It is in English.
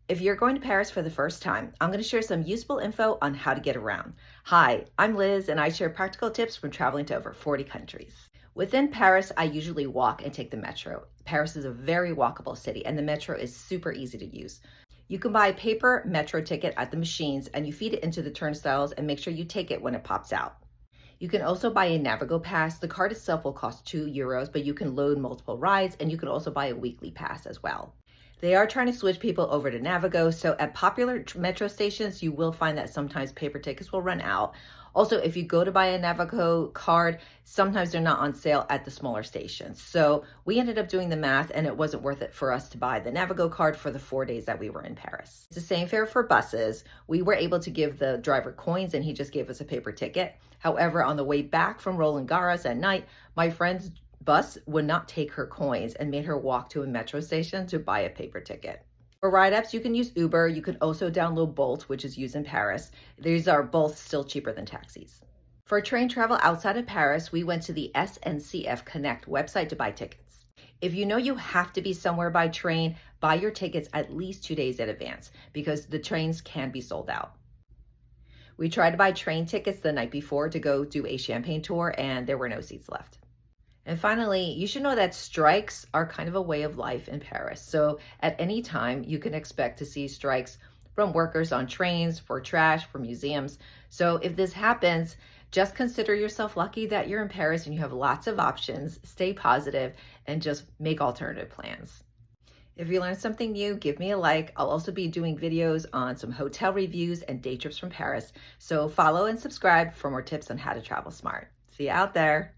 If you're going to Paris for the first time, I'm going to share some useful info on how to get around. Hi, I'm Liz, and I share practical tips from traveling to over 40 countries. Within Paris, I usually walk and take the metro. Paris is a very walkable city, and the metro is super easy to use. You can buy a paper metro ticket at the machines, and you feed it into the turnstiles and make sure you take it when it pops out. You can also buy a Navigo pass. The card itself will cost €2, but you can load multiple rides, and you can also buy a weekly pass as well. They are trying to switch people over to Navigo, so at popular metro stations, you will find that sometimes paper tickets will run out. Also, if you go to buy a Navigo card, sometimes they're not on sale at the smaller stations. So we ended up doing the math, and it wasn't worth it for us to buy the Navigo card for the 4 days that we were in Paris. It's the same fare for buses. We were able to give the driver coins, and he just gave us a paper ticket. However, on the way back from Roland Garros at night, my friend's bus would not take her coins and made her walk to a metro station to buy a paper ticket. For ride apps, you can use Uber. You can also download Bolt, which is used in Paris. These are both still cheaper than taxis. For train travel outside of Paris, we went to the SNCF Connect website to buy tickets. If you know you have to be somewhere by train, buy your tickets at least 2 days in advance because the trains can be sold out. We tried to buy train tickets the night before to go do a champagne tour, and there were no seats left. And finally, you should know that strikes are kind of a way of life in Paris. So at any time, you can expect to see strikes from workers on trains, for trash, for museums. So if this happens, just consider yourself lucky that you're in Paris and you have lots of options. Stay positive and just make alternative plans. If you learned something new, give me a like. I'll also be doing videos on some hotel reviews and day trips from Paris. So follow and subscribe for more tips on how to travel smart. See you out there.